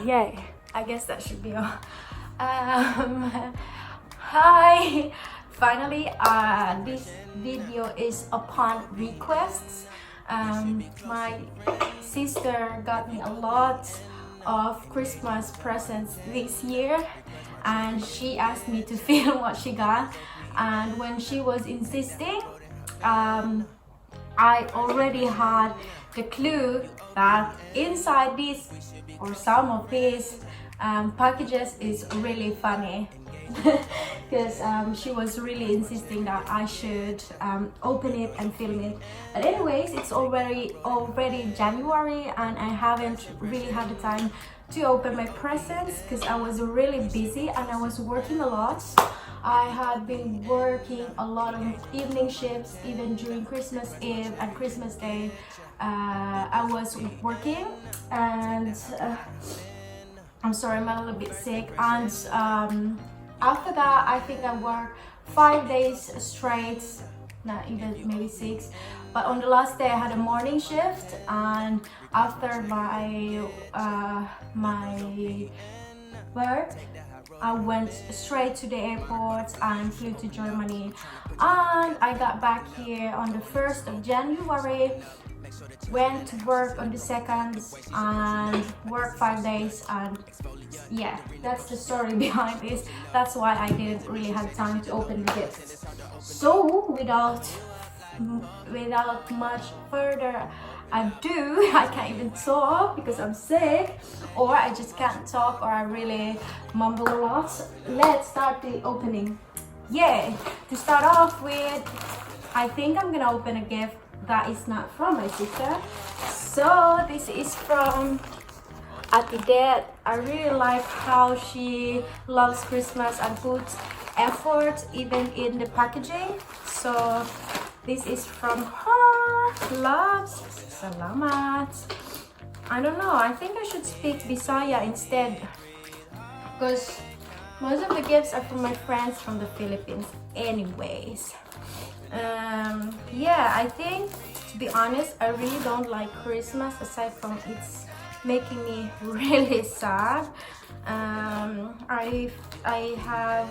Yay, I guess that should be all. Hi, finally, this video is upon requests. My sister got me a lot of Christmas presents this year, and she asked me to film what she got. And when she was insisting, I already had the clue that inside this or some of these packages is really funny. Because she was really insisting that I should open it and film it. But anyways, it's already January and I haven't really had the time to open my presents because I was really busy and I was working a lot. I had been working a lot of evening shifts even during Christmas Eve and Christmas Day. I was working, and I'm sorry, I'm a little bit sick. And after that, I think I worked 5 days straight, not even maybe 6. But on the last day, I had a morning shift, and after my work, I went straight to the airport and flew to Germany. And I got back here on the 1st of January. Went to work on the 2nd and worked 5 days, and yeah, that's the story behind this. That's why I didn't really have time to open the gifts. So without much further ado, I can't even talk because I'm sick, or I just can't talk, or I really mumble a lot. Let's start the opening. Yeah, to start off with, I think I'm gonna open a gift that is not from my sister. So this is from Ati Dad. I really like how she loves Christmas and puts effort even in the packaging. So this is from her. Loves. Salamat. I don't know, I think I should speak Bisaya instead, because most of the gifts are from my friends from the Philippines anyways. Yeah, I think, to be honest, I really don't like Christmas aside from it's making me really sad. I have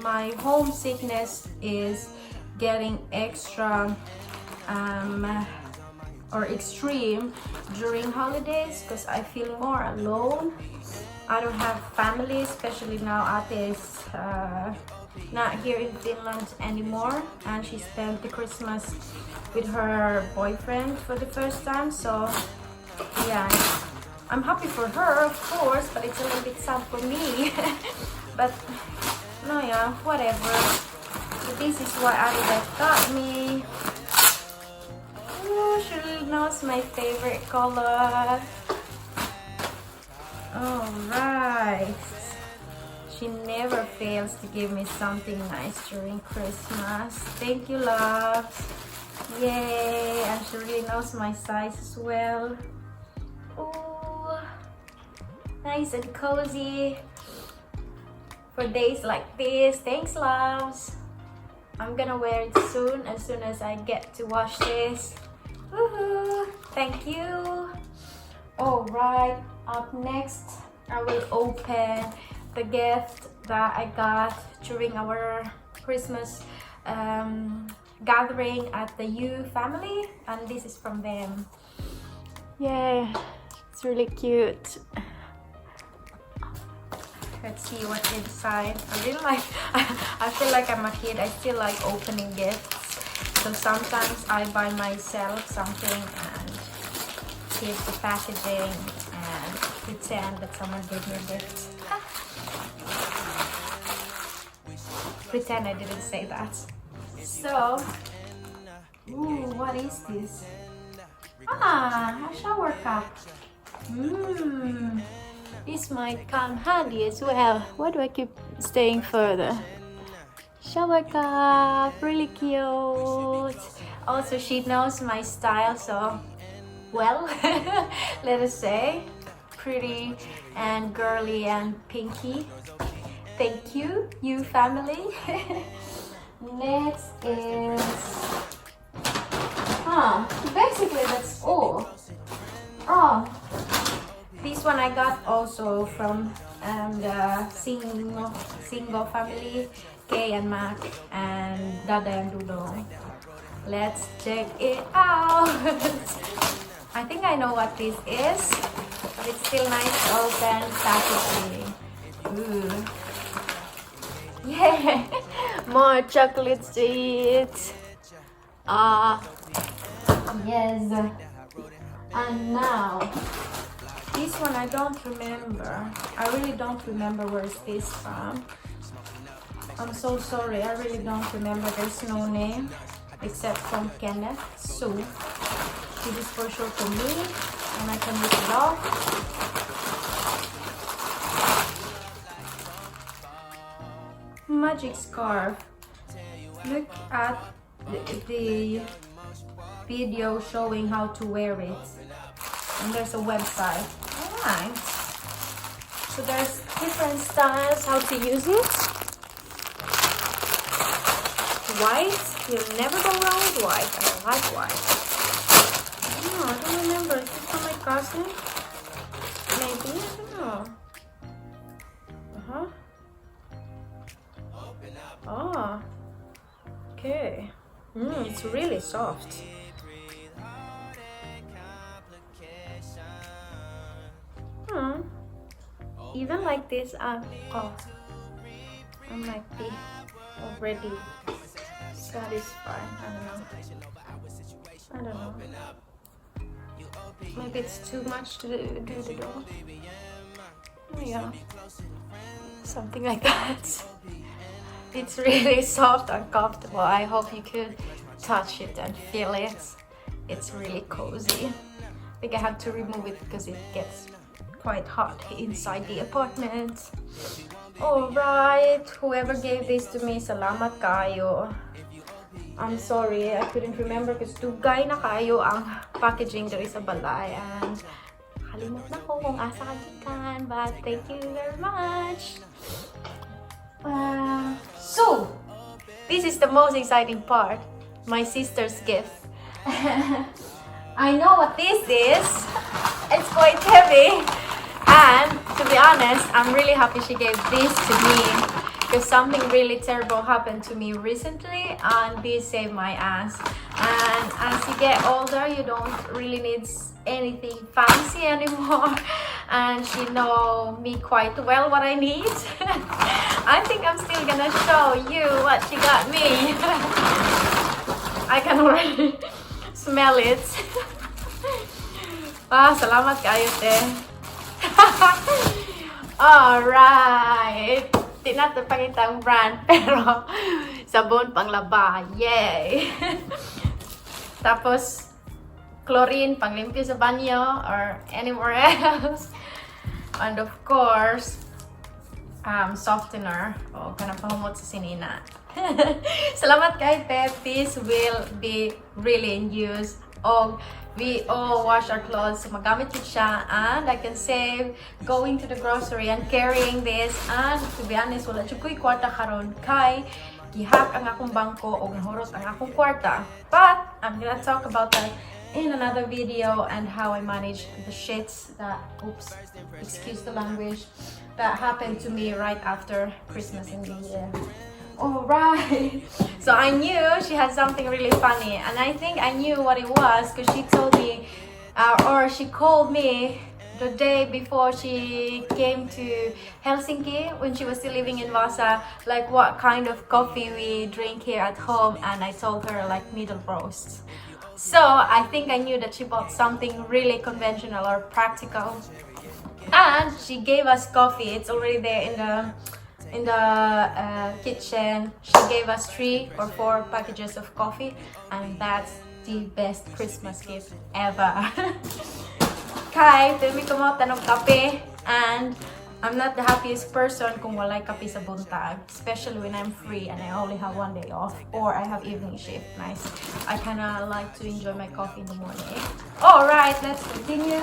my homesickness is getting extra or extreme during holidays because I feel more alone. I don't have family, especially now Ate is not here in Finland anymore, and she spent the Christmas with her boyfriend for the first time. So yeah, I'm happy for her, of course, but it's a little bit sad for me. But no, yeah, whatever. So this is what Adidas got me. Oh, she really knows my favorite color. Alright. She never fails to give me something nice during Christmas. Thank you, love. Yay! And she really knows my size as well. Oh, nice and cozy for days like this. Thanks, loves. I'm gonna wear it soon as I get to wash this. Woohoo! Thank you. Alright, up next I will open the gift that I got during our Christmas gathering at the U family, and this is from them. Yeah, it's really cute. Let's see what's inside. I really like, I feel like I'm a kid. I still like opening gifts. So sometimes I buy myself something and keep the packaging and pretend that someone gave me a gift. Pretend I didn't say that. So, ooh, what is this? Ah, a shower cup. This might come handy as well. Why do I keep staying further? Shower cup, really cute. Also, she knows my style, so, well, let us say, pretty and girly and pinky. Thank you, you family. Next is, basically that's all. Oh, This one I got also from the Singo family, Kay and Mac, and Dada and Dudong. Let's check it out. I think I know what this is, but it's still nice open packaging. Ooh. Yeah, more chocolate sweets. Yes. And now, this one I don't remember. I really don't remember where's this from. I'm so sorry, I really don't remember. There's no name except from Kenneth. So, this is for sure for me, and I can rip it off. Magic scarf. Look at the video showing how to wear it, and there's a website. Alright, so there's different styles how to use it. White, you'll never go wrong with white. I like white. I don't remember. Is this from my cousin? Maybe, I don't know. Oh, okay. It's really soft. Even like this, I might be already satisfied. I don't know. Maybe it's too much to do the door. Yeah, something like that. It's really soft and comfortable. I hope you could touch it and feel it. It's really cozy. I think I have to remove it because it gets quite hot inside the apartment. Alright, whoever gave this to me, salamat kayo. I'm sorry, I couldn't remember because dugay na kayo ang packaging diri sa balay, and kalimot na ko kung asa kagikan, but thank you very much. So, this is the most exciting part, my sister's gift. I know what this is. It's quite heavy, and to be honest, I'm really happy she gave this to me because something really terrible happened to me recently, and this saved my ass. And as you get older, you don't really need anything fancy anymore, and she know me quite well what I need. I think I'm still gonna show you what she got me. I can already smell it. Salamat kayo, te. Alright. Di natin pakita ang brand, pero sabon panglaba. Yay! Tapos, chlorine panglimpyo sa banyo or anywhere else. And of course, softener o kanang pahumot sa sinina. Salamat kay Ted. This will be really in use. We all wash our clothes, so magamit yun siya, and I can save going to the grocery and carrying this. And to be honest, wala siya kuy kwarta karon kay gihak ang akong bangko o nahurot ang akong kwarta. But I'm gonna talk about that in another video, and how I manage the shits that, oops, excuse the language, that happened to me right after Christmas in the year. Alright, so I knew she had something really funny, and I think I knew what it was because she told me, or she called me the day before she came to Helsinki when she was still living in Vasa, like what kind of coffee we drink here at home, and I told her like middle roast. So I think I knew that she bought something really conventional or practical, and she gave us coffee. It's already there in the kitchen. She gave us 3 or 4 packages of coffee, and that's the best Christmas gift ever. Kay, tumi ko mo tanong kape, and I'm not the happiest person kung walay kape sa buntag, especially when I'm free and I only have 1 day off, or I have evening shift. Nice. I kinda like to enjoy my coffee in the morning. Alright, let's continue.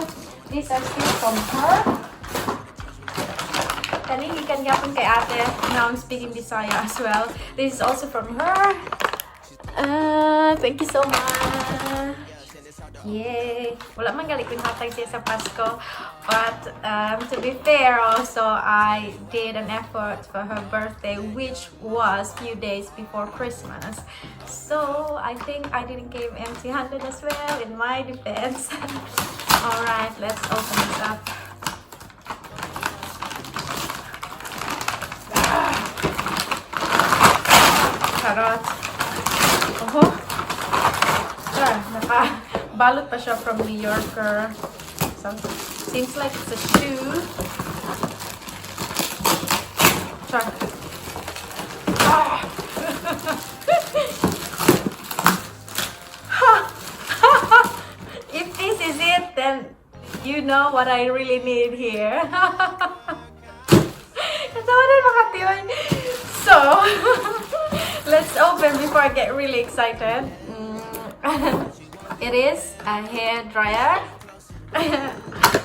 These are still from her. Kanihikan gapon kay ate. Now I'm speaking Bisaya as well. This is also from her. Thank you so much. Yay! Wala man gali pinatag siya sa Pasko. But to be fair also, I did an effort for her birthday, which was few days before Christmas. So I think I didn't give empty-handed as well, in my defense. Alright, let's open this up. Charot. Naka-balot pa siya from New Yorker. So, seems like it's a shoe. Char. If this is it, then you know what I really need here. So, let's open before I get really excited. It is a hair dryer.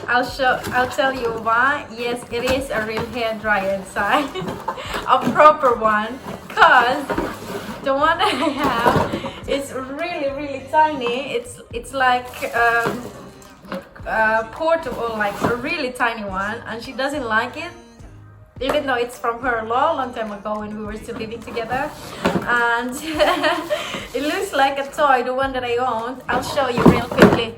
I'll tell you why. Yes, it is a real hair dryer inside. A proper one. Cause the one that I have is really tiny. It's like portable, like a really tiny one, and she doesn't like it. Even though it's from her a long time ago when we were still living together. And it looks like a toy, the one that I owned. I'll show you real quickly.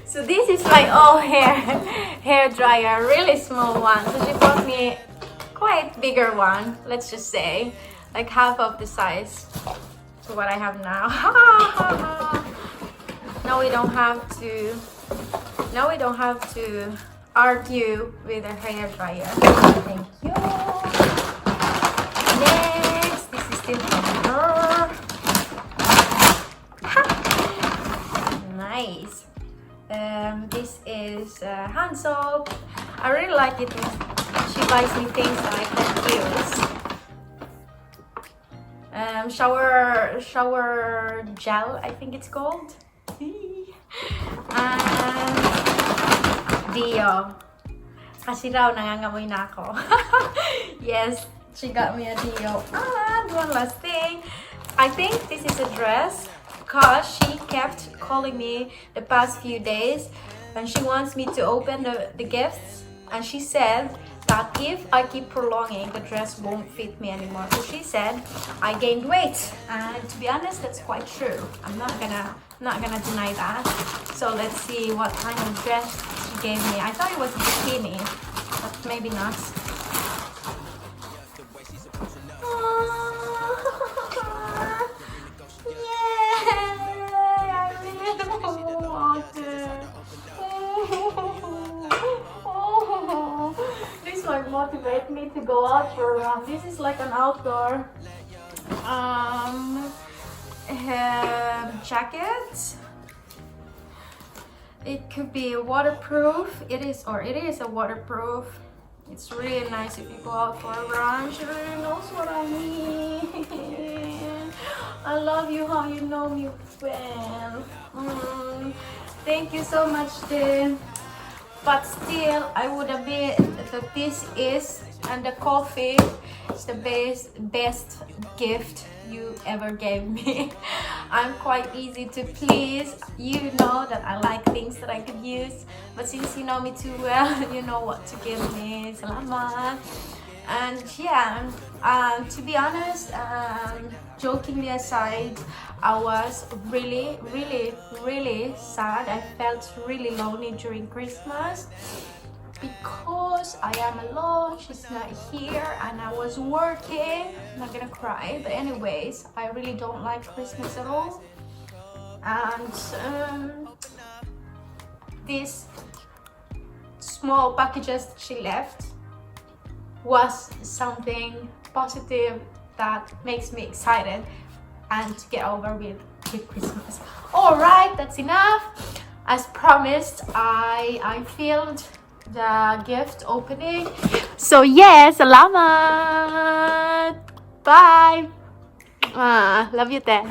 So this is my old hair dryer, really small one. So she bought me quite bigger one, let's just say, like half of the size to what I have now. Now we don't have to argue with a hair dryer. Thank you. Next, this is still from her. Nice. This is hand soap. I really like it when she buys me things that I can use. Shower gel, I think it's called. And Dio. Kasi raw nangangamoy na ako. Yes, she got me a Dio. And one last thing. I think this is a dress because she kept calling me the past few days and she wants me to open the gifts, and she said that if I keep prolonging, the dress won't fit me anymore. So she said I gained weight, and to be honest, that's quite true. I'm not gonna deny that. So let's see what kind of dress she gave me. I thought it was a bikini, but maybe not. Motivate me to go out for a run. This is like an outdoor jacket. It could be waterproof. It is a waterproof. It's really nice if you go out for a run. She really knows what I mean. I love you how you know me well. Thank you so much, Tim. But still, I would admit that this is, and the coffee is the best gift you ever gave me. I'm quite easy to please. You know that I like things that I could use, but since you know me too well, you know what to give me. Salamat. And yeah, to be honest, jokingly aside, I was really sad. I felt really lonely during Christmas because I am alone, she's not here, and I was working. I'm not gonna cry, but anyways, I really don't like Christmas at all. And these small packages that she left was something positive that makes me excited and to get over with Christmas. Alright, that's enough. As promised, I filmed the gift opening. So yes, salamat! Bye! Love you, Te.